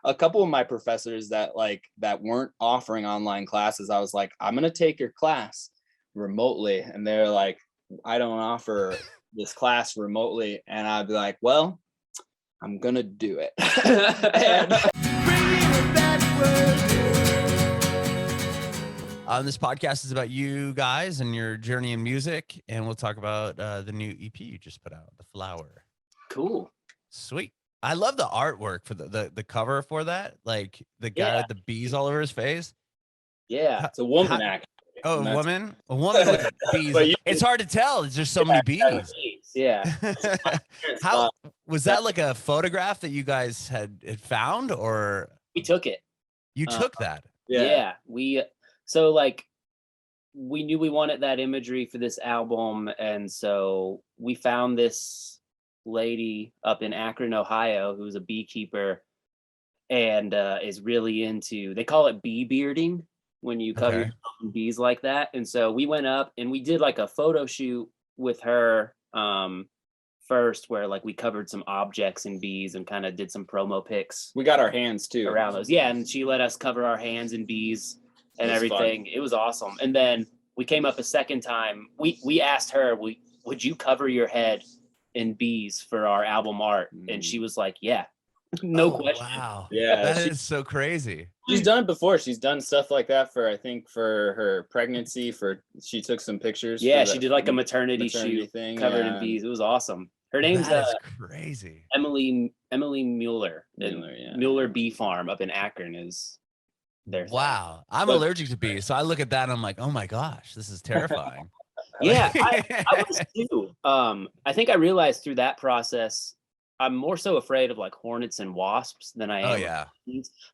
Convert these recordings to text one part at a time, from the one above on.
a couple of my professors that weren't offering online classes, I was like, I'm going to take your class remotely. And they're like, I don't offer this class remotely. And I'd be like, well, I'm going to do it. This podcast is about you guys and your journey in music, and we'll talk about the new EP you just put out, The Flower. Cool. Sweet. I love the artwork for the cover for that, like the guy with the bees all over his face. Yeah, it's a woman actually. Oh, a woman with bees. It's hard to tell. There's just so many bees. Yeah. How was that, like a photograph that you guys had found, or we took it? You took that? Yeah. So like we knew we wanted that imagery for this album, and so we found this lady up in Akron, Ohio, who's a beekeeper and is really into, they call it bee bearding, when you cover yourself in bees like that. And so we went up and we did like a photo shoot with her first, where like we covered some objects in bees and kind of did some promo pics. We got our hands too around those. Yeah, and she let us cover our hands in bees and everything. Fun. It was awesome. And then we came up a second time. We asked her, would you cover your head in bees for our album art? And she was like, yeah. No question. Wow. Yeah. That is so crazy. She's done it before. She's done stuff like that for, I think, for her pregnancy. She took some pictures. Yeah, she did like a maternity shoot thing covered in bees. It was awesome. Her name's crazy. Emily Mueller. Mueller Bee Farm up in Akron is their thing. Wow. I'm allergic to bees, so I look at that and I'm like, oh my gosh, this is terrifying. Yeah, I was too. I think I realized through that process, I'm more so afraid of like hornets and wasps than I am. Oh yeah.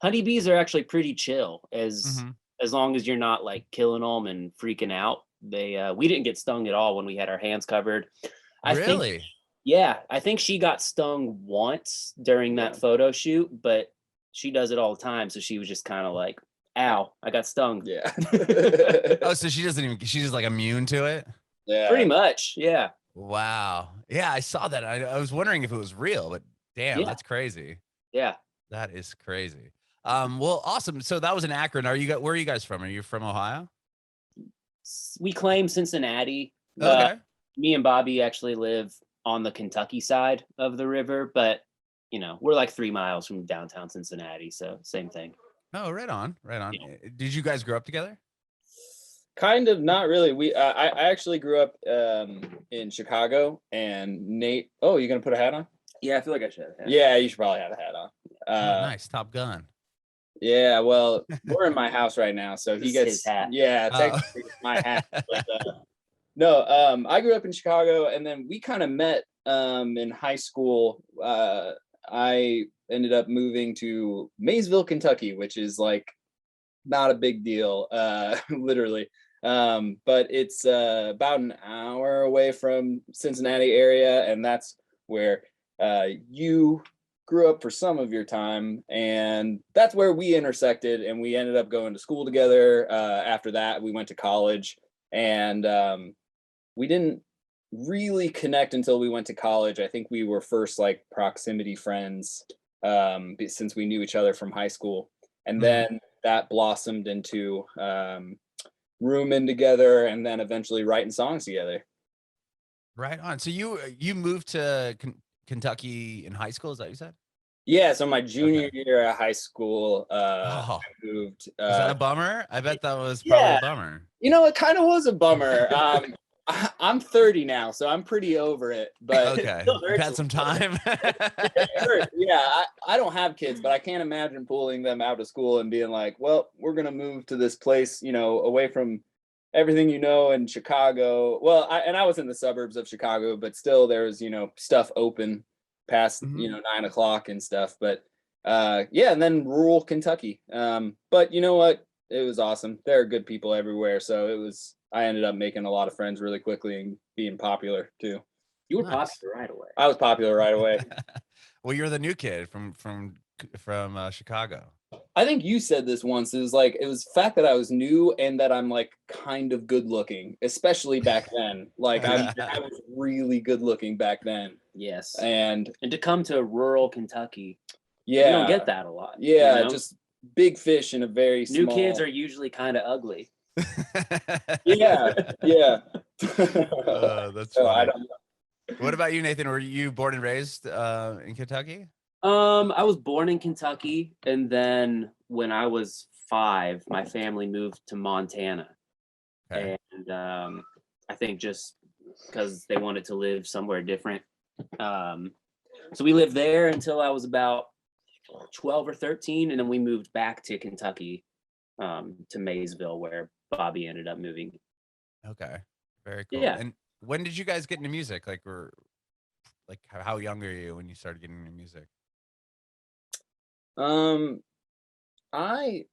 Honeybees are actually pretty chill as long as you're not like killing them and freaking out. We didn't get stung at all when we had our hands covered. I think she got stung once during that photo shoot, but she does it all the time. So she was just kind of like, ow, I got stung. Yeah. Oh, so she's just like immune to it? Yeah. Pretty much. Yeah. Wow. Yeah, I saw that. I was wondering if it was real, but damn, that's crazy. Yeah. That is crazy. Well, awesome. So that was in Akron. Where are you guys from? Are you from Ohio? We claim Cincinnati. Okay. Me and Bobby actually live on the Kentucky side of the river, but we're like 3 miles from downtown Cincinnati, so same thing. Oh, right on. Yeah. Did you guys grow up together? Kind of, not really. I actually grew up in Chicago, and Nate. Oh, you gonna put a hat on? Yeah, I feel like I should have a hat. Yeah, you should probably have a hat on. Nice, Top Gun. Yeah, well, we're in my house right now, so he gets his hat. Yeah, technically it's my hat. But, no, I grew up in Chicago, and then we kind of met in high school. I ended up moving to Maysville, Kentucky, which is like not a big deal, literally. But it's about an hour away from Cincinnati area, and that's where you grew up for some of your time, and that's where we intersected, and we ended up going to school together. After that, we went to college, and we didn't really connect until we went to college. I think we were first like proximity friends since we knew each other from high school, and then that blossomed into rooming together, and then eventually writing songs together. Right on. So you moved to Kentucky in high school, is that what you said? Yeah, so my junior year of high school, I moved. Is that a bummer? I bet that was probably a bummer. It kind of was a bummer. I'm 30 now, so I'm pretty over it. But okay, you've had some time. Yeah, I don't have kids, but I can't imagine pulling them out of school and being like, well, we're going to move to this place, away from everything in Chicago. Well, I was in the suburbs of Chicago, but still there was, stuff open past, 9 o'clock and stuff. But and then rural Kentucky. But you know what? It was awesome. There are good people everywhere. So I ended up making a lot of friends really quickly and being popular too. You were popular right away. I was popular right away. Well, you're the new kid from Chicago. I think you said this once. It was the fact that I was new and that I'm like kind of good looking, especially back then. Like I was really good looking back then. Yes. And to come to rural Kentucky. Yeah. You don't get that a lot. Yeah, you know? just big fish in a very New small... kids are usually kind of ugly. Yeah. That's so funny. I don't know. What about you, Nathan? Were you born and raised in Kentucky? I was born in Kentucky, and then when I was 5, my family moved to Montana. Okay. And I think just because they wanted to live somewhere different. So we lived there until I was about 12 or 13, and then we moved back to Kentucky, to Maysville, where Bobby ended up moving. Okay, very cool. Yeah. And when did you guys get into music? Like, how young are you when you started getting into music? I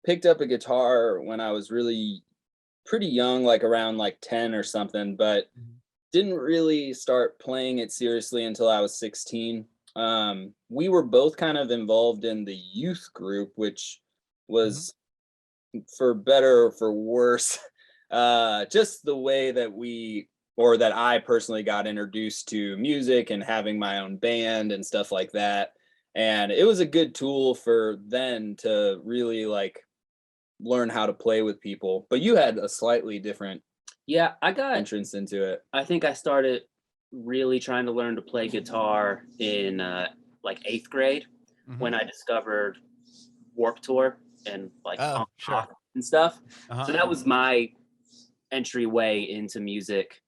picked up a guitar when I was really pretty young, like around like 10 or something, but didn't really start playing it seriously until I was 16. We were both kind of involved in the youth group, which was, for better or for worse, just the way that that I personally got introduced to music and having my own band and stuff like that. And it was a good tool for then to really like learn how to play with people. But you had a slightly different I got entrance into it. I think I started really trying to learn to play guitar in like 8th grade when I discovered Warped Tour and like punk rock and stuff. So that was my entryway into music.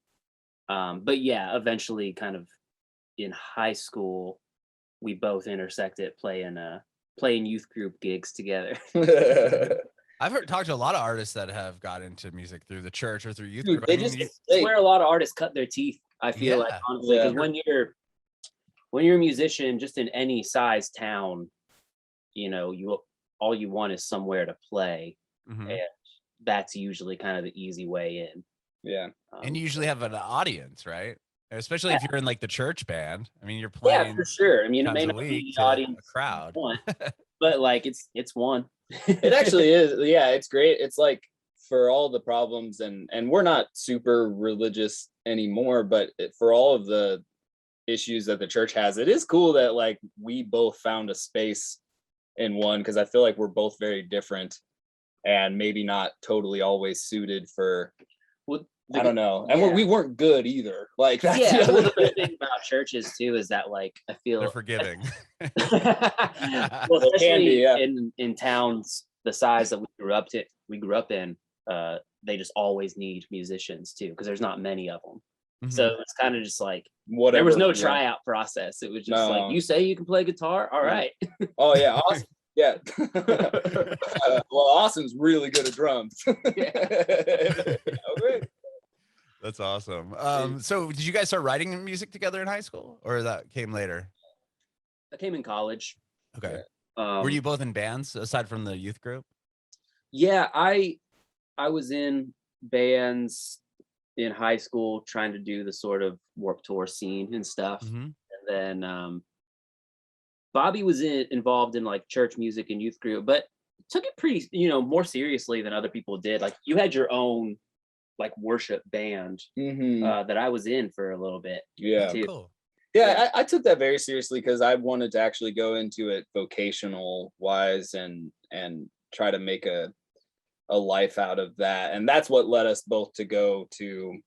But yeah, eventually kind of in high school, we both intersected playing youth group gigs together. I've talked to a lot of artists that have got into music through the church or through youth Dude, group. It's where a lot of artists cut their teeth, I feel like, honestly, because when you're a musician just in any size town, all you want is somewhere to play, and that's usually kind of the easy way in. Yeah. And you usually have an audience, right? Especially if you're in like the church band. I mean, you're playing. Yeah, for sure. I mean, it may not be the audience a crowd, but like it's one. It actually is. Yeah, it's great. It's like, for all the problems, and we're not super religious anymore, but for all of the issues that the church has, it is cool that like we both found a space in one, because I feel like we're both very different and maybe not totally always suited for, I don't know. And we weren't good either. Like, that's the good thing about churches too is that, like, I feel they're forgiving. Well, especially in towns the size that we grew up in, they just always need musicians too, because there's not many of them. So it's kind of just like, whatever. There was no tryout process. It was just like, you say you can play guitar, all right. Oh yeah, awesome. Yeah. Well, Austin's really good at drums. Okay. That's awesome. So did you guys start writing music together in high school, or that came later? That came in college. Okay. Were you both in bands aside from the youth group? Yeah, I was in bands in high school trying to do the sort of Warped Tour scene and stuff. And then Bobby was involved in like church music and youth group, but took it pretty, more seriously than other people did. Like, you had your own like worship band that I was in for a little bit. Yeah. Too. Cool. Yeah, I took that very seriously because I wanted to actually go into it vocational wise and try to make a life out of that. And that's what led us both to go to,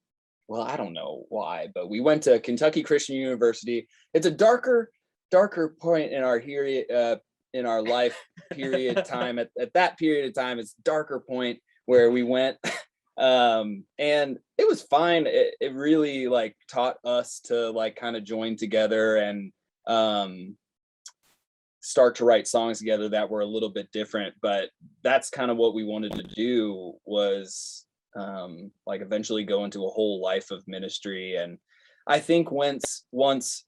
well, I don't know why, but we went to Kentucky Christian University. It's a darker point in our life period time. At that period of time, it's a darker point where we went. And it was fine. It really like taught us to like kind of join together and start to write songs together that were a little bit different. But that's kind of what we wanted to do, was like eventually go into a whole life of ministry. And I think once you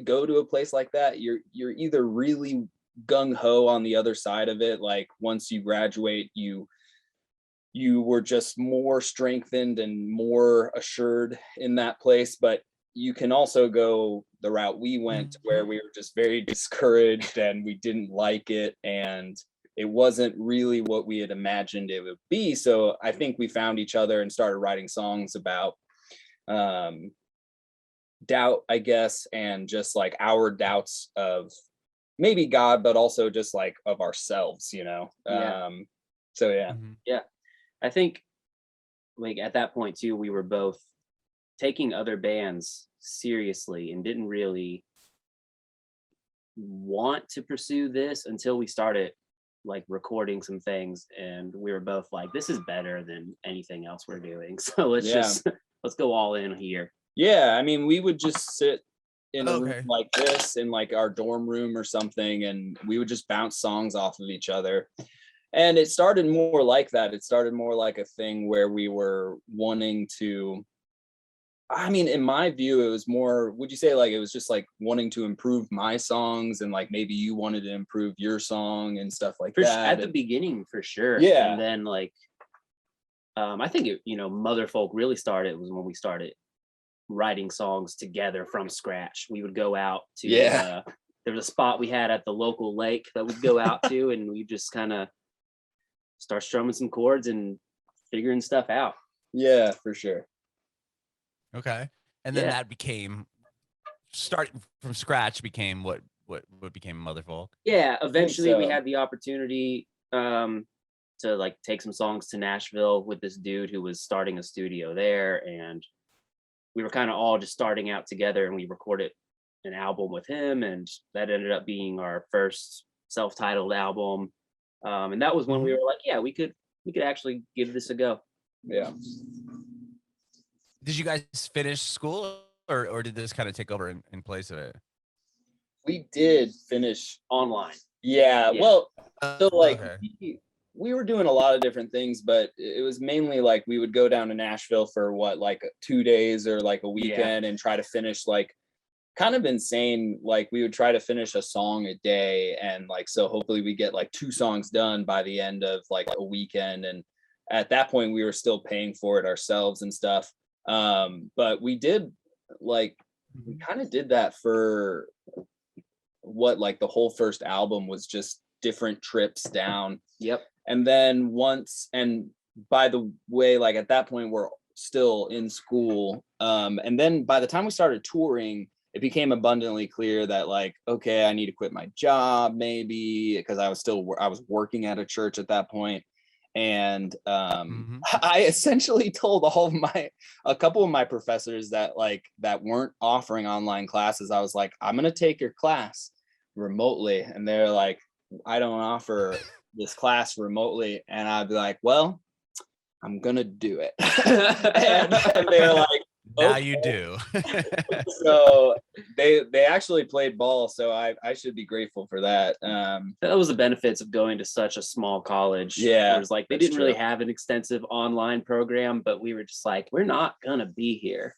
go to a place like that, you're either really gung-ho on the other side of it, like once you graduate, you were just more strengthened and more assured in that place. But you can also go the route we went, where we were just very discouraged and we didn't like it, and it wasn't really what we had imagined it would be. So I think we found each other and started writing songs about doubt, I guess, and just like our doubts of maybe God, but also just like of ourselves, so yeah. Yeah, I think like at that point too, we were both taking other bands seriously and didn't really want to pursue this until we started like recording some things, and we were both like, this is better than anything else we're doing, so let's go all in here. Yeah, I mean, we would just sit in a room like this in like our dorm room or something, and we would just bounce songs off of each other. And it started more like that. It started more like a thing where we were wanting to, I mean, in my view, it was more, would you say like it was just like wanting to improve my songs, and like maybe you wanted to improve your song and stuff like that? At the beginning, for sure. Yeah. And then like, I think Motherfolk really started was when we started writing songs together from scratch. We would go out to, there was a spot we had at the local lake that we'd go out to, and we just kind of start strumming some chords and figuring stuff out. Yeah, for sure. Okay. And then that became, starting from scratch became what became Motherfolk. Yeah, eventually we had the opportunity to like take some songs to Nashville with this dude who was starting a studio there, and we were kind of all just starting out together, and we recorded an album with him, and that ended up being our first self-titled album. And that was when we were like, yeah, we could actually give this a go. Yeah. Did you guys finish school, or did this kind of take over in place of it? We did finish online. Yeah. Well, so like we were doing a lot of different things, but it was mainly like we would go down to Nashville for like 2 days or like a weekend and try to finish like kind of insane. Like we would try to finish a song a day, and like, so hopefully we get like 2 songs done by the end of like a weekend. And at that point we were still paying for it ourselves and stuff. But we did like, we kind of did that for what, like the whole first album was just different trips down. Yep. And then and by the way, like at that point we're still in school. And then by the time we started touring, it became abundantly clear that like, okay, I need to quit my job maybe, because I was working at a church at that point. And I essentially told a couple of my professors that weren't offering online classes, I was like, I'm gonna take your class remotely. And they're like, I don't offer this class remotely. And I'd be like, well, I'm gonna do it. and they're like, now you do. So they actually played ball, so I should be grateful for that. That was the benefits of going to such a small college. Yeah, it was like they didn't really have an extensive online program, but we were just like, we're not gonna be here,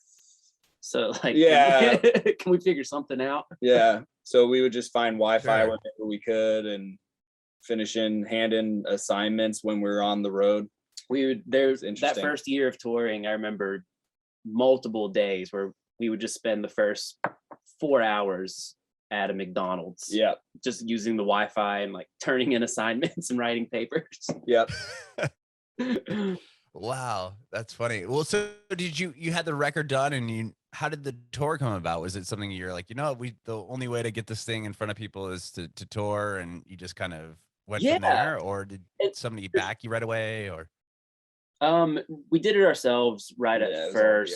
so like, can we figure something out? Yeah, so we would just find Wi-Fi whenever we could and hand in assignments when we were on the road. There's that first year of touring, I remember multiple days where we would just spend the first 4 hours at a McDonald's. Yeah. Just using the Wi-Fi and like turning in assignments and writing papers. Yep. Wow, that's funny. Well, so did you had the record done, and how did the tour come about? Was it something you're like, the only way to get this thing in front of people is to tour, and you just kind of went from there, or did somebody back you right away, or? We did it ourselves right at first.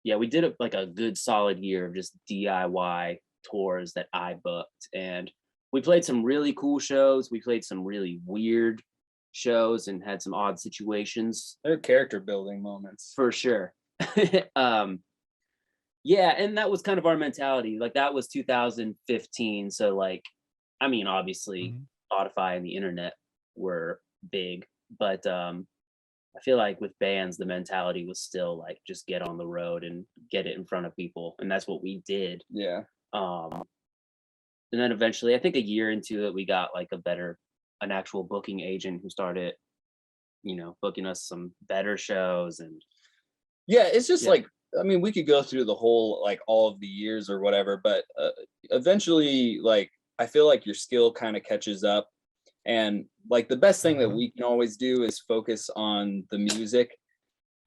We did like a good solid year of just DIY tours that I booked, and we played some really cool shows. We played some really weird shows and had some odd situations. They're character building moments for sure. And that was kind of our mentality. Like that was 2015. So like, I mean, obviously Spotify and the internet were big, but I feel like with bands, the mentality was still like, just get on the road and get it in front of people. And that's what we did. Yeah. And then eventually, I think a year into it, we got like an actual booking agent who started, booking us some better shows. And it's just like, I mean, we could go through the whole, like all of the years or whatever, but eventually, like, I feel like your skill kind of catches up. And like the best thing that we can always do is focus on the music.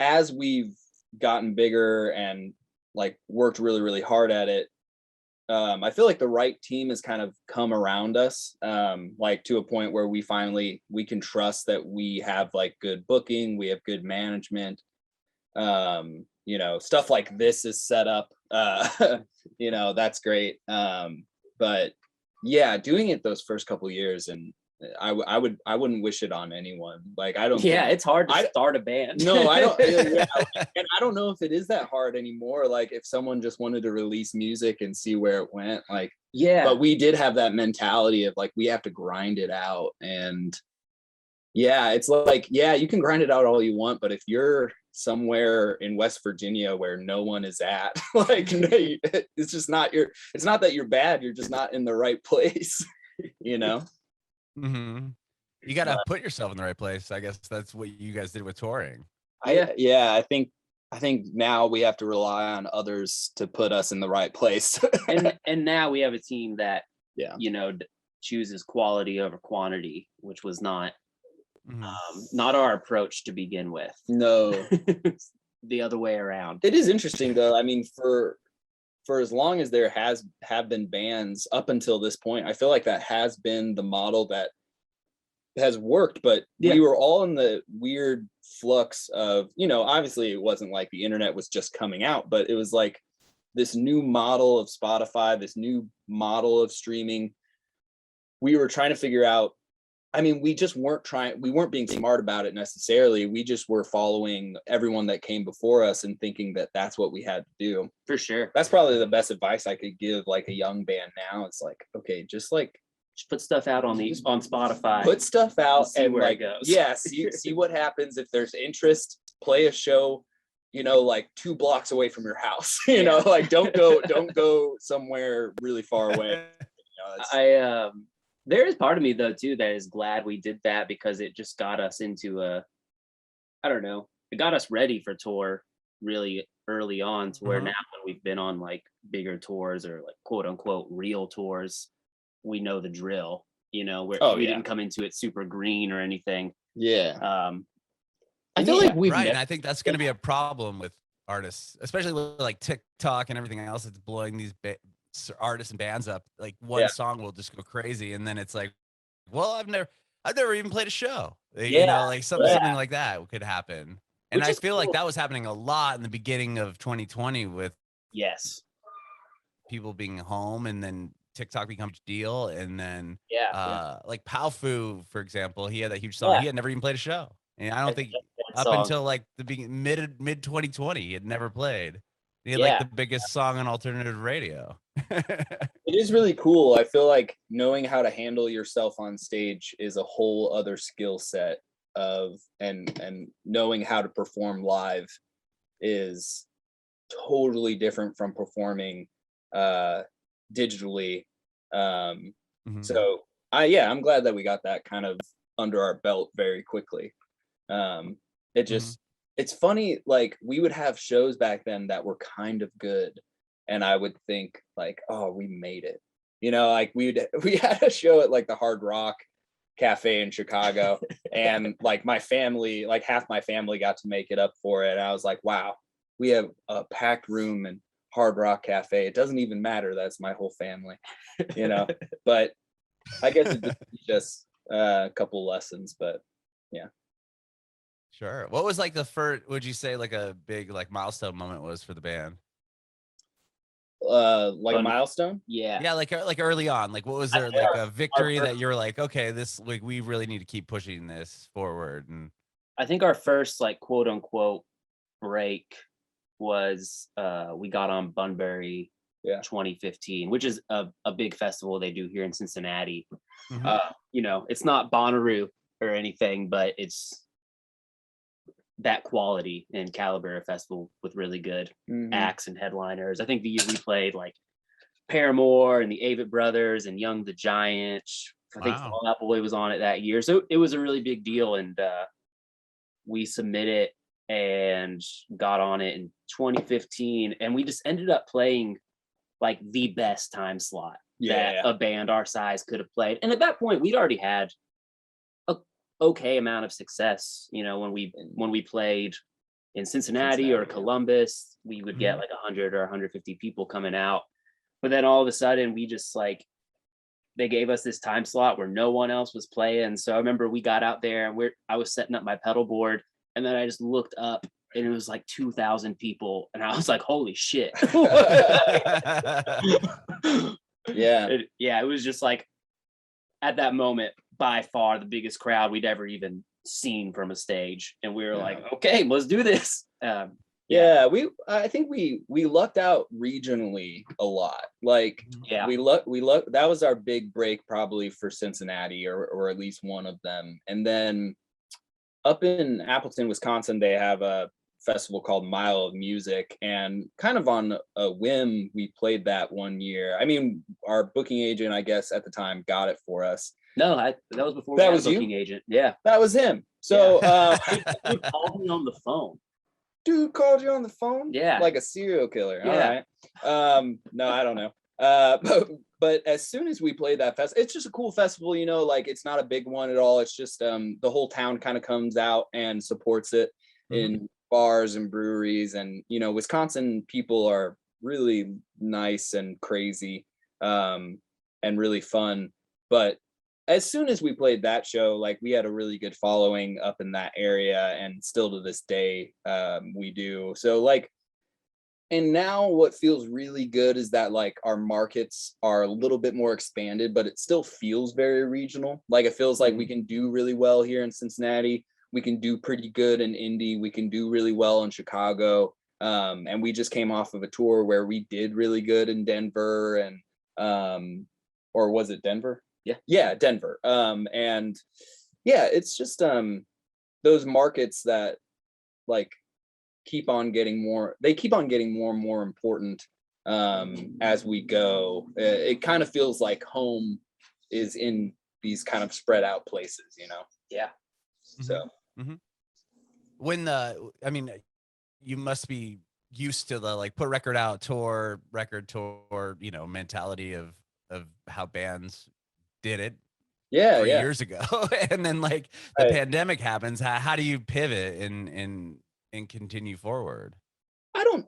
As we've gotten bigger and like worked really, really hard at it, I feel like the right team has kind of come around us, like to a point where we can trust that we have like good booking, we have good management, stuff like this is set up, that's great. But yeah, doing it those first couple years, and I wouldn't wish it on anyone. Like, I don't it's hard to start a band. No, I don't. And I don't know if it is that hard anymore. Like, if someone just wanted to release music and see where it went, like, but we did have that mentality of like, we have to grind it out. And yeah, it's like, you can grind it out all you want, but if you're somewhere in West Virginia where no one is at, like, it's just not it's not that you're bad, you're just not in the right place, Mm-hmm. You got to put yourself in the right place. I guess that's what you guys did with touring. I think now we have to rely on others to put us in the right place. and now we have a team that chooses quality over quantity, which was not our approach to begin with. No. The other way around. It is interesting though. I mean, for as long as there have been bands up until this point, I feel like that has been the model that has worked, but we were all in the weird flux of, obviously it wasn't like the internet was just coming out, but it was like this new model of Spotify, this new model of streaming. We were trying to figure out, I mean, we weren't being smart about it necessarily. We just were following everyone that came before us and thinking that that's what we had to do. For sure. That's probably the best advice I could give like a young band now. It's like, okay, just put stuff out on Spotify. Put stuff out and where it goes. See what happens. If there's interest, play a show, like 2 blocks away from your house. Like don't go somewhere really far away. There is part of me though too that is glad we did that, because it just got us into it got us ready for tour really early on, to where now when we've been on like bigger tours or like quote unquote real tours, we know the drill, where we didn't come into it super green or anything. I feel like we've and I think that's going to be a problem with artists, especially with like TikTok and everything else that's blowing these artists and bands up. Like one song will just go crazy, and then it's like, well, I've never even played a show. Like something like that could happen. And I feel like that was happening a lot in the beginning of 2020 with people being home, and then TikTok becomes a deal, and then like Powfu, for example, he had that huge song. He had never even played a show, and I don't think up until like the mid 2020 he had never played. He had like the biggest song on alternative radio. It is really cool. I feel like knowing how to handle yourself on stage is a whole other skill set and knowing how to perform live is totally different from performing digitally. So I'm glad that we got that kind of under our belt very quickly. It's funny, like we would have shows back then that were kind of good, and I would think like, oh, we made it, like we had a show at like the Hard Rock Cafe in Chicago, and like my family, like half my family got to make it up for it. And I was like, wow, we have a packed room and Hard Rock Cafe. It doesn't even matter, that's my whole family, but I guess it just a couple lessons, but yeah. Sure. What was like the first, would you say like a big like milestone moment was for the band? Like a milestone? Yeah, like early on, like what was there like a victory that you were like, okay, this, like we really need to keep pushing this forward? And I think our first like quote unquote break was we got on Bunbury 2015, which is a big festival they do here in Cincinnati. It's not Bonnaroo or anything, but it's that quality and caliber of festival with really good acts and headliners. I think the year we played like Paramore and the Avett Brothers and Young the Giant. I think Fall Out Boy was on it that year. So it was a really big deal, and we submitted and got on it in 2015, and we just ended up playing like the best time slot that a band our size could have played. And at that point we'd already had okay amount of success. When we played in Cincinnati or Columbus, we would get like 100 or 150 people coming out. But then all of a sudden we just like, they gave us this time slot where no one else was playing. So I remember we got out there and I was setting up my pedal board, and then I just looked up and it was like 2,000 people. And I was like, holy shit. Yeah. It was just like, at that moment, by far the biggest crowd we'd ever even seen from a stage. And we were like, okay, let's do this. I think we lucked out regionally a lot. Like, we luck that was our big break probably for Cincinnati, or at least one of them. And then up in Appleton, Wisconsin, they have a festival called Mile of Music, and kind of on a whim we played that one year. I mean, our booking agent, I guess at the time, got it for us. No, that was before that was booking agent. Yeah, that was him. So he called me on the phone. Dude called you on the phone? Yeah, like a serial killer. Yeah. All right. No, I don't know. But as soon as we played that fest, it's just a cool festival, you know, like it's not a big one at all. It's just the whole town kind of comes out and supports it in bars and breweries. And, you know, Wisconsin people are really nice and crazy, and really fun. But as soon as we played that show, like we had a really good following up in that area, and still to this day, we do. So like, and now what feels really good is that like our markets are a little bit more expanded, but it still feels very regional. Like it feels like we can do really well here in Cincinnati. We can do pretty good in Indy. We can do really well in Chicago. And we just came off of a tour where we did really good in Denver, and or was it Denver? Yeah, Denver. And yeah, it's just those markets that like keep on getting more and more important as we go. It kind of feels like home is in these kind of spread out places, you know? Yeah. So when I mean, you must be used to the like put record out, record tour, you know, mentality of how bands did it 3 years ago. And then like the pandemic happens. How do you pivot and continue forward? I don't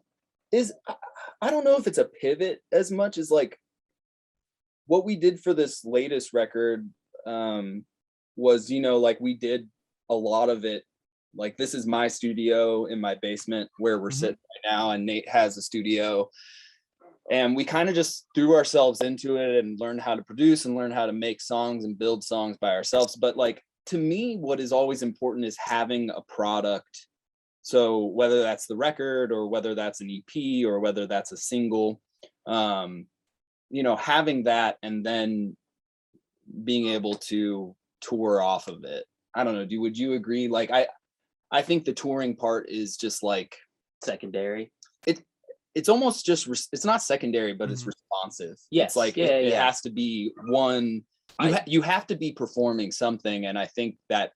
know if it's a pivot as much as like what we did for this latest record was, you know, like we did a lot of it. Like this is my studio in my basement where we're sitting right now, and Nate has a studio. And we kind of just threw ourselves into it and learned how to produce and learn how to make songs and build songs by ourselves. But like, to me, what is always important is having a product. So whether that's the record or whether that's an EP or whether that's a single, you know, having that and then being able to tour off of it. I don't know. Would you agree? Like, I think the touring part is just like secondary. It's almost just, it's not secondary, but it's responsive. Yes. It's like, it has to be one, you have to be performing something. And I think that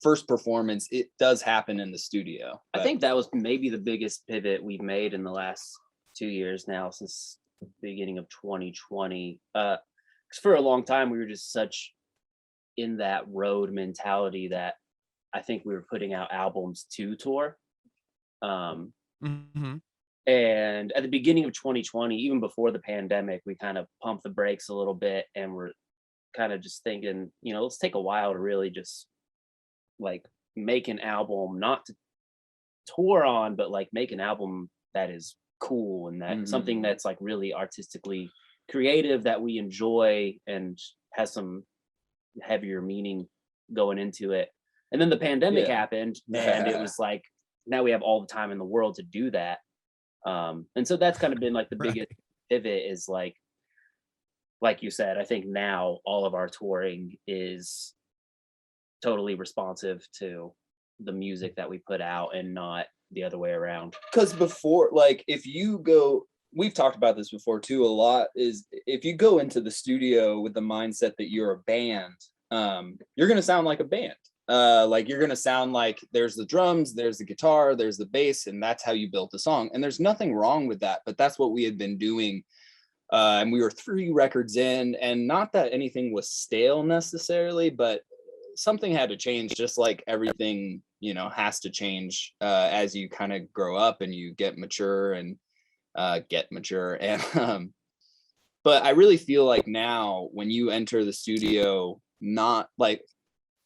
first performance, it does happen in the studio. I think that was maybe the biggest pivot we've made in the last 2 years now, since the beginning of 2020. Because for a long time, we were just such in that road mentality that I think we were putting out albums to tour. And at the beginning of 2020, even before the pandemic, we kind of pumped the brakes a little bit, and we're kind of just thinking, you know, let's take a while to really just like make an album, not to tour on, but like make an album that is cool and that something that's like really artistically creative that we enjoy and has some heavier meaning going into it. And then the pandemic happened, and it was like, now we have all the time in the world to do that. And so that's kind of been like the biggest pivot, is like you said, I think now all of our touring is totally responsive to the music that we put out and not the other way around. Because before, like, if you go, we've talked about this before too a lot, is if you go into the studio with the mindset that you're a band, you're going to sound like a band. Like you're going to sound like there's the drums, there's the guitar, there's the bass, and that's how you built the song. And there's nothing wrong with that, but that's what we had been doing. And we were 3 records in, and not that anything was stale necessarily, but something had to change, just like everything, you know, has to change as you kind of grow up and you get mature and But I really feel like now when you enter the studio, not like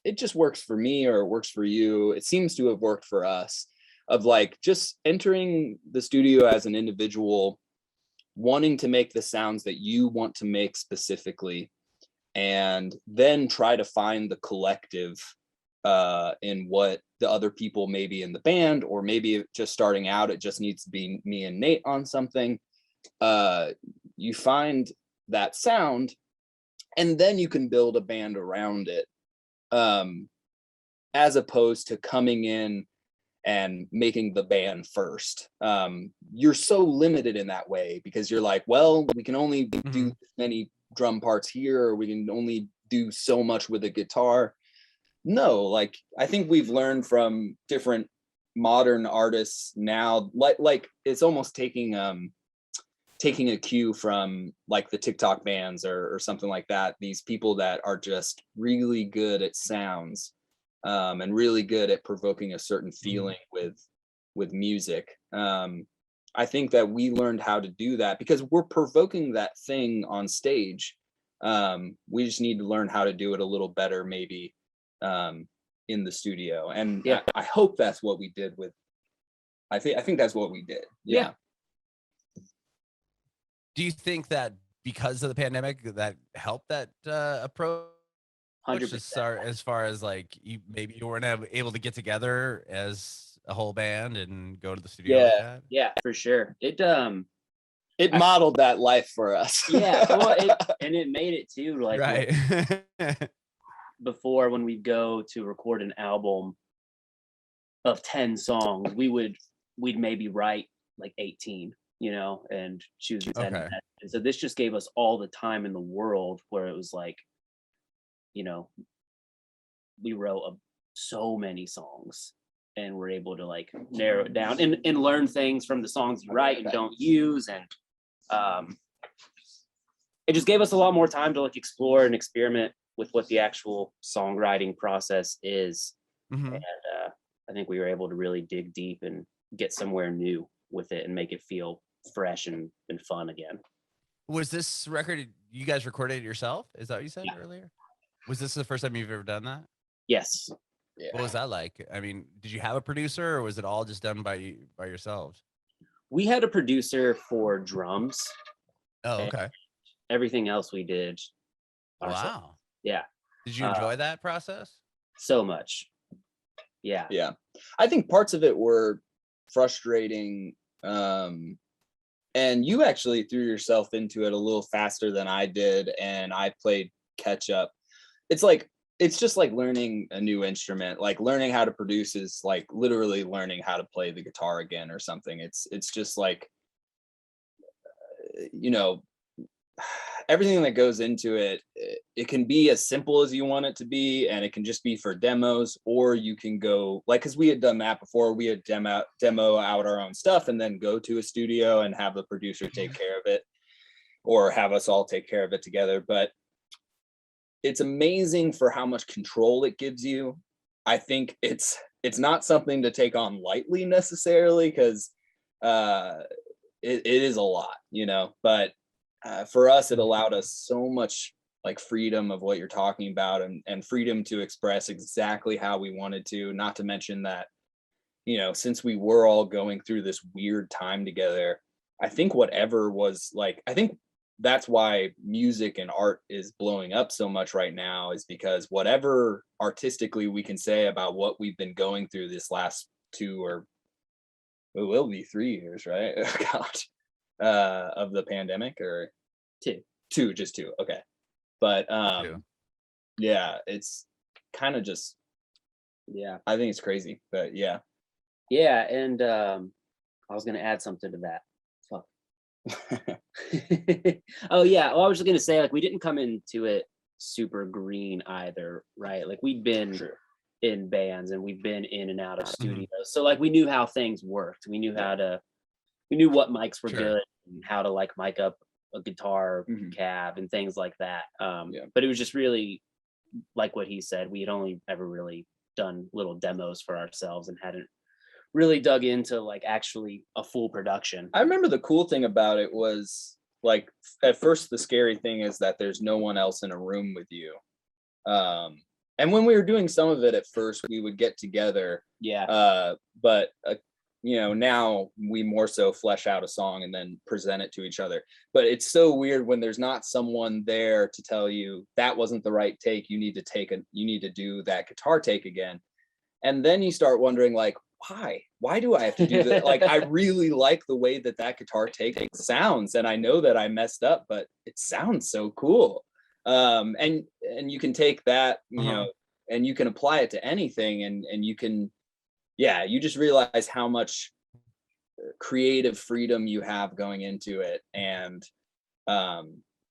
it just works for me or it works for you. It seems to have worked for us, of like just entering the studio as an individual, wanting to make the sounds that you want to make specifically, and then try to find the collective in what the other people maybe in the band, or maybe just starting out, it just needs to be me and Nate on something. You find that sound, and then you can build a band around it, as opposed to coming in and making the band first. You're so limited in that way because you're like, well, we can only do this many drum parts here, or we can only do so much with a guitar. No, like I think we've learned from different modern artists now, like it's almost taking a cue from like the TikTok bands or something like that. These people that are just really good at sounds, and really good at provoking a certain feeling with music. I think that we learned how to do that because we're provoking that thing on stage. We just need to learn how to do it a little better, maybe, in the studio. And yeah, I hope that's what we did with. I think that's what we did. Yeah. Do you think that because of the pandemic that helped that approach? 100%. As far as like you weren't able to get together as a whole band and go to the studio like that? Yeah, for sure. It modeled that life for us. Yeah, well, it made it too, like, right. Before, when we go to record an album of 10 songs, we'd maybe write like 18, and choose 10. Okay. And so this just gave us all the time in the world, where it was like, we wrote so many songs, and we're able to like narrow it down and learn things from the songs you write and don't use. And it just gave us a lot more time to like explore and experiment with what the actual songwriting process is. And I think we were able to really dig deep and get somewhere new with it and make it feel fresh and fun again. Was this record you guys recorded it yourself? Is that what you said earlier? Was this the first time you've ever done that? Yes. Yeah. What was that like? I mean, did you have a producer, or was it all just done by yourselves? We had a producer for drums. Oh, okay. Everything else we did ourselves. Wow. Yeah. Did you enjoy that process? So much. Yeah. Yeah. I think parts of it were frustrating. And you actually threw yourself into it a little faster than I did, and I played catch up. It's just like learning a new instrument. Like learning how to produce is like literally learning how to play the guitar again or something. It's just like, everything that goes into it. It can be as simple as you want it to be, and it can just be for demos, or you can go like, because we had done that before. We had demo out our own stuff and then go to a studio and have the producer take care of it, or have us all take care of it together. But it's amazing for how much control it gives you. I think it's not something to take on lightly necessarily, because it is a lot, but for us, it allowed us so much like freedom of what you're talking about, and freedom to express exactly how we wanted to. Not to mention that, since we were all going through this weird time together, I think whatever was like, I think that's why music and art is blowing up so much right now, is because whatever artistically we can say about what we've been going through this last 2 or it will be 3 years, right? Gosh. Of the pandemic, or 2, just 2. Okay. But yeah, it's kind of just, I think it's crazy, but yeah. And I was gonna add something to that. Fuck. Oh yeah, well, I was just gonna say, like, we didn't come into it super green either, right? Like, we'd been in bands and we've been in and out of studios, so like we knew how things worked. We knew what mics were good and how to like mic up a guitar cab and things like that. But it was just really like what he said. We had only ever really done little demos for ourselves and hadn't really dug into like actually a full production. I remember the cool thing about it was like at first the scary thing is that there's no one else in a room with you. And when we were doing some of it at first, we would get together. But you know, now we more so flesh out a song and then present it to each other. But it's so weird when there's not someone there to tell you that wasn't the right take. You need to do that guitar take again. And then you start wondering, like, why do I have to do that? Like, I really like the way that guitar take sounds. And I know that I messed up, but it sounds so cool. And you can take that, you know, and you can apply it to anything, and you can, you just realize how much creative freedom you have going into it. And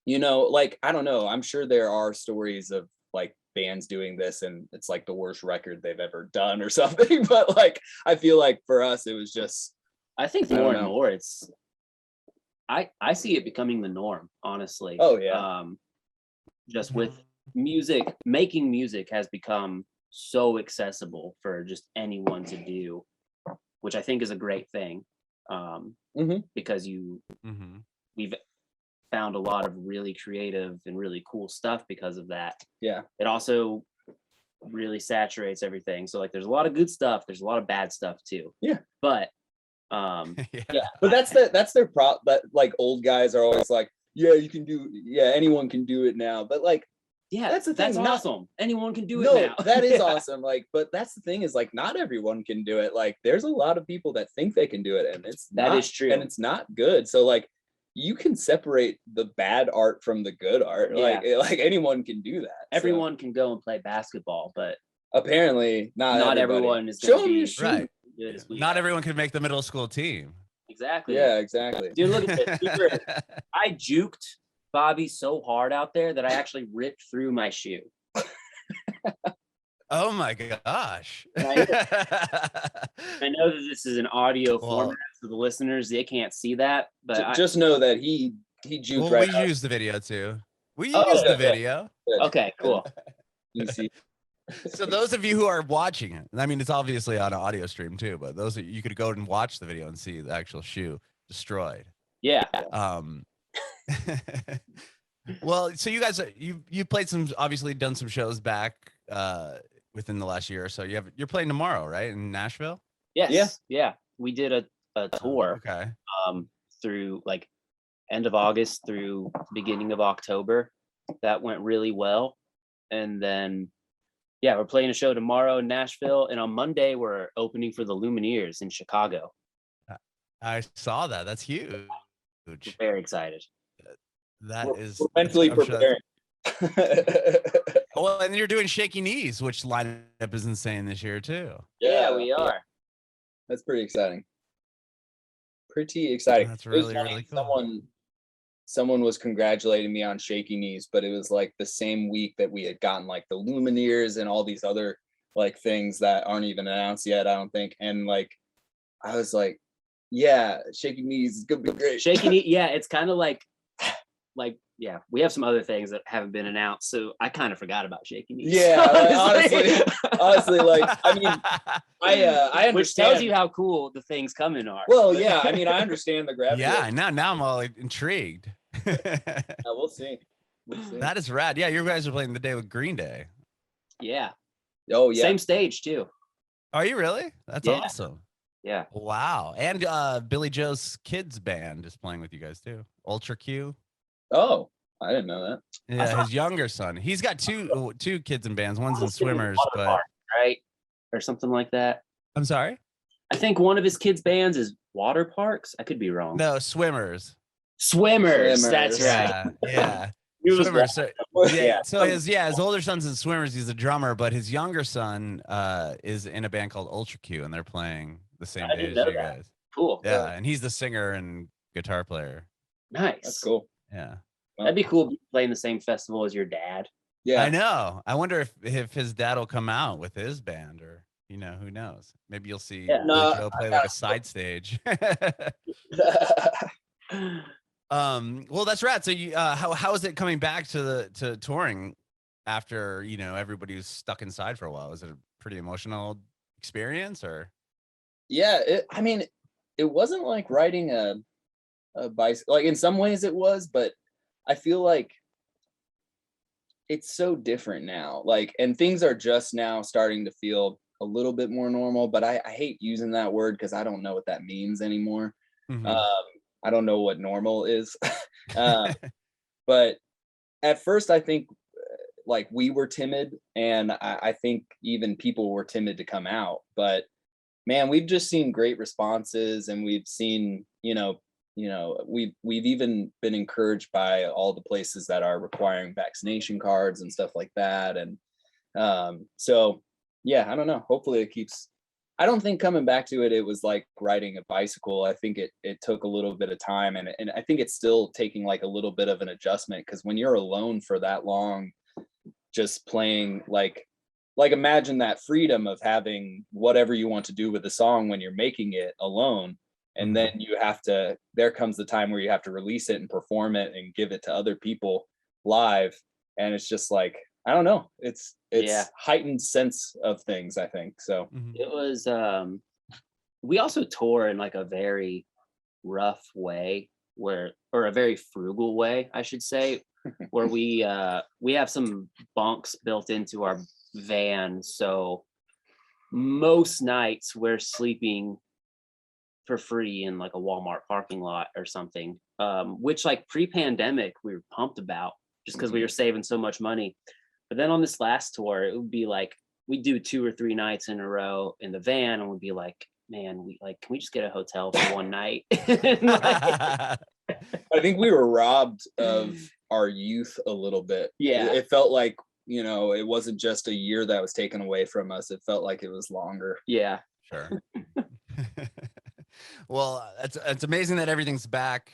you know, like, I don't know, I'm sure there are stories of like bands doing this and it's like the worst record they've ever done or something, but like I feel like for us it was just, I think more and more it's I see it becoming the norm, honestly. Just with music, making music has become so accessible for just anyone to do, which I think is a great thing. Because we've found a lot of really creative and really cool stuff because of that. It also really saturates everything. So like there's a lot of good stuff, there's a lot of bad stuff too. But but that's their prop. That like old guys are always like, you can do, anyone can do it now. But like, that's the thing. That's awesome. Anyone can do it now. That is awesome. Like, but that's the thing is like, not everyone can do it. Like, there's a lot of people that think they can do it, and that is true, and it's not good. So like, you can separate the bad art from the good art. Like anyone can do that. Everyone can go and play basketball, but apparently not everyone is going to be right. Good as we not everyone can make the middle school team. Exactly. Yeah, exactly. Dude, look at this. I juked Bobby so hard out there that I actually ripped through my shoe. Oh my gosh. I know that this is an audio format, so the listeners, they can't see that, but just know that he juked right we use the video too. We use the video. Okay, cool. You see. So those of you who are watching it, I mean, it's obviously on an audio stream too, but those you could go and watch the video and see the actual shoe destroyed. Yeah. Well, so you guys, you played some, obviously done some shows back within the last year or so. You're playing tomorrow, right, in Nashville? Yes. Yeah. We did a tour. Okay. Through like end of August through beginning of October. That went really well, and then we're playing a show tomorrow in Nashville, and on Monday we're opening for the Lumineers in Chicago. I saw that. That's huge. We're very excited. We're mentally preparing. Well, and you're doing Shaky Knees, which lineup is insane this year too. Yeah, we are. That's pretty exciting. That's really cool. Someone was congratulating me on Shaky Knees, but it was like the same week that we had gotten like the Lumineers and all these other like things that aren't even announced yet, I don't think. And like, I was like, Shaky Knees is gonna be great. Shaky Knees, it's kind of like, we have some other things that haven't been announced, so I kind of forgot about Shaky Knees. Honestly, like, I mean, I understand. Which tells you how cool the things coming are. Well, I mean, I understand the gravity. Yeah, now I'm all intrigued. We'll see. That is rad. Yeah, you guys are playing the day with Green Day. Yeah. Oh yeah. Same stage too. Are you really? That's awesome. Yeah. Wow. And Billy Joe's kids band is playing with you guys too. Ultra Q. Oh, I didn't know that. Yeah, his younger son. He's got two kids in bands. One's in Swimmers, but right, or something like that. I'm sorry. I think one of his kids' bands is Water Parks. I could be wrong. No, Swimmers. That's right. Yeah. Swimmers. So his older son's in Swimmers. He's a drummer, but his younger son is in a band called Ultra Q, and they're playing the same day as you guys. Cool. Yeah, and he's the singer and guitar player. Nice. That's cool. Yeah. That'd be cool playing the same festival as your dad. Yeah. I know. I wonder if his dad will come out with his band, or who knows? Maybe you'll see Joe play like a side stage. Well, that's rad. So you how is it coming back to touring after everybody was stuck inside for a while? Was it a pretty emotional experience, or? Yeah, I mean, it wasn't like writing a bicycle. Like in some ways it was, but I feel like it's so different now. Like, and things are just now starting to feel a little bit more normal, but I hate using that word because I don't know what that means anymore. I don't know what normal is. But at first I think like we were timid, and I think even people were timid to come out, but man, we've just seen great responses, and we've seen, we've even been encouraged by all the places that are requiring vaccination cards and stuff like that. And so yeah, I don't know. Hopefully it keeps. I don't think coming back to it, it was like riding a bicycle. I think it took a little bit of time, and I think it's still taking like a little bit of an adjustment, because when you're alone for that long, just playing like imagine that freedom of having whatever you want to do with the song when you're making it alone, and then there comes the time where you have to release it and perform it and give it to other people live, and it's just like, I don't know, it's heightened sense of things, I think. So it was we also tour in like a very rough way, or a very frugal way, I should say, where we have some bunks built into our van, so most nights we're sleeping for free in like a Walmart parking lot or something, which like pre-pandemic we were pumped about, just because we were saving so much money. But then on this last tour, it would be like we do 2 or 3 nights in a row in the van, and we'd be like, man, can we just get a hotel for one night? I think we were robbed of our youth a little bit. Yeah, it felt like, it wasn't just a year that was taken away from us. It felt like it was longer. Yeah, sure. Well, it's amazing that everything's back,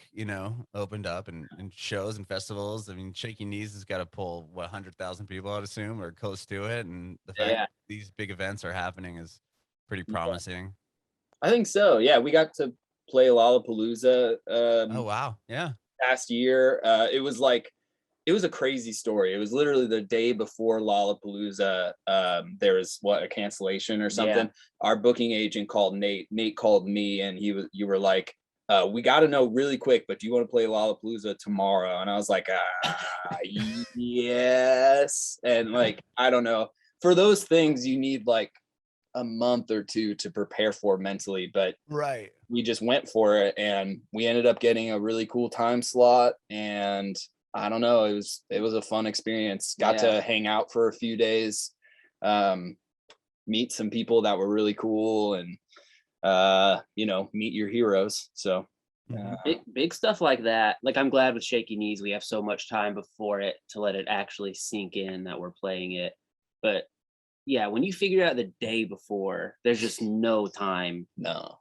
opened up, and shows and festivals. I mean, Shaky Knees has got to pull 100,000 people, I'd assume, or close to it. And the fact these big events are happening is pretty promising. I think so. Yeah, we got to play Lollapalooza. Oh wow, yeah. Past year, it was a crazy story. It was literally the day before Lollapalooza. There was a cancellation or something. Yeah. Our booking agent called Nate. Nate called me, and you were like, we got to know really quick, but do you want to play Lollapalooza tomorrow? And I was like, yes. And like, I don't know. For those things, you need like a month or two to prepare for mentally, but right. We just went for it, and we ended up getting a really cool time slot, and I don't know, it was a fun experience. Got to hang out for a few days, meet some people that were really cool, and meet your heroes. So big stuff like that. Like, I'm glad with Shaky Knees we have so much time before it to let it actually sink in that we're playing it. But yeah, when you figure out the day before, there's just no time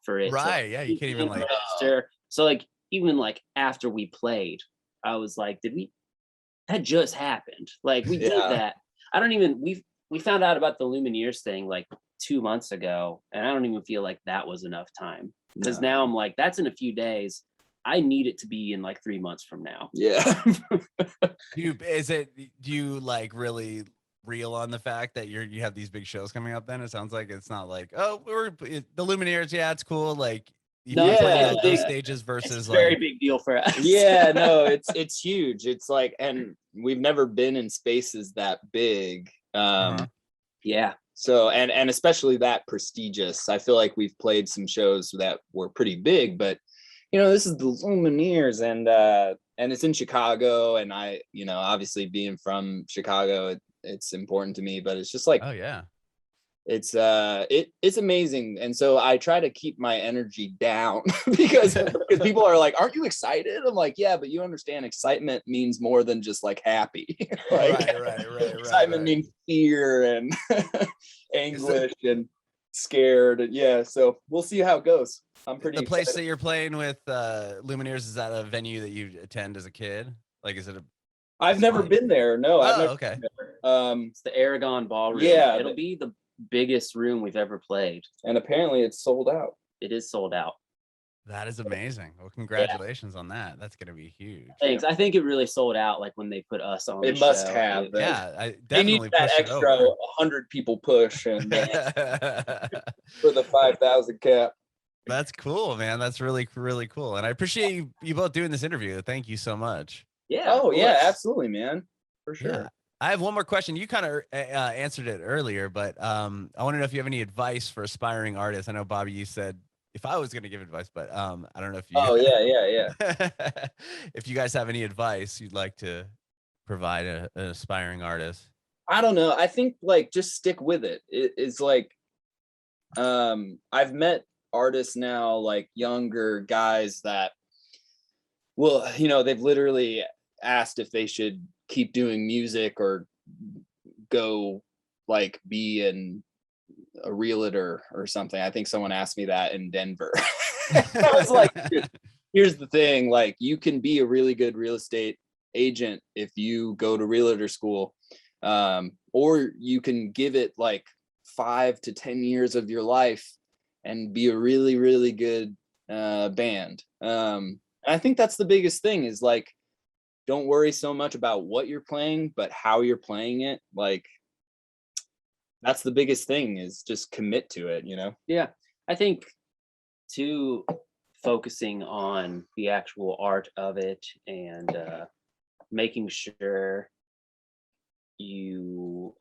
for it. Right. Yeah, you can't even like register. So like, even like after we played, I was like, that just happened. Like, we did that. We found out about the Lumineers thing like 2 months ago, and I don't even feel like that was enough time, because now I'm like, that's in a few days. I need it to be in like 3 months from now. Yeah. Do you like really reel on the fact that you have these big shows coming up? Then it sounds like it's not like, oh, the Lumineers, it's cool, like those stages versus it's a very big deal for us. Yeah, no, it's huge. It's like, and we've never been in spaces that big. Yeah. So and especially that prestigious. I feel like we've played some shows that were pretty big, but this is the Lumineers, and it's in Chicago, and I, obviously being from Chicago, it's important to me, but it's just like, oh yeah, it's amazing. And so I try to keep my energy down because people are like, aren't you excited? I'm like, yeah, but you understand, excitement means more than just like happy. Like, right. Excitement means fear and anguish and scared. Yeah, so we'll see how it goes. I'm pretty the place excited. That you're playing with Lumineers, is that a venue that you attend as a kid? Like, is it I've never been there. No, I've never been there. It's the Aragon Ballroom. Yeah, it'll be the biggest room we've ever played, and apparently it's sold out. It is sold out. That is amazing. Well, congratulations on that. That's gonna be huge. Thanks. I think it really sold out like when they put us on. It must have. Yeah, I definitely they need that extra 100 people push, and for the 5,000 cap. That's cool, man. That's really, really cool. And I appreciate you both doing this interview. Thank you so much. Yeah. Oh yeah, absolutely, man. For sure. Yeah. I have one more question. You kind of answered it earlier, but I want to know if you have any advice for aspiring artists. I know, Bobby, you said if I was going to give advice, but I don't know if you. Oh yeah. If you guys have any advice you'd like to provide an aspiring artist. I don't know. I think like just stick with it. It's like I've met artists now, like younger guys that, well, they've literally asked if they should keep doing music or go like be a realtor or something. I think someone asked me that in Denver. I was like, here's the thing, like you can be a really good real estate agent if you go to realtor school, or you can give it like 5 to 10 years of your life and be a really, really good band. I think that's the biggest thing is like, don't worry so much about what you're playing, but how you're playing it. Like, that's the biggest thing is just commit to it, Yeah. I think too, focusing on the actual art of it and making sure you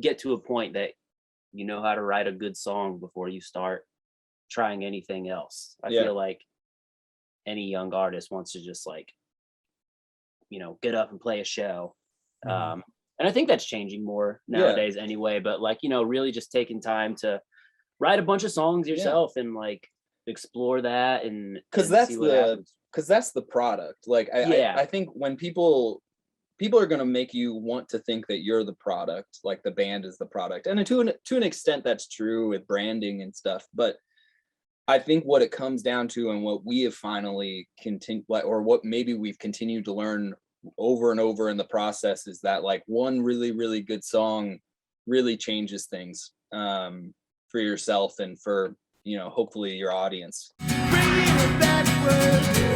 get to a point that you know how to write a good song before you start trying anything else. I feel like any young artist wants to just like, get up and play a show. And I think that's changing more nowadays anyway, but like, really just taking time to write a bunch of songs yourself and like explore that and because that's the product. Like I think when people are going to make you want to think that you're the product, like the band is the product. And to an extent that's true with branding and stuff, but I think what it comes down to and what we have finally or what maybe we've continued to learn over and over in the process is that like one really, really good song really changes things for yourself and for, hopefully your audience. Bringing it backward.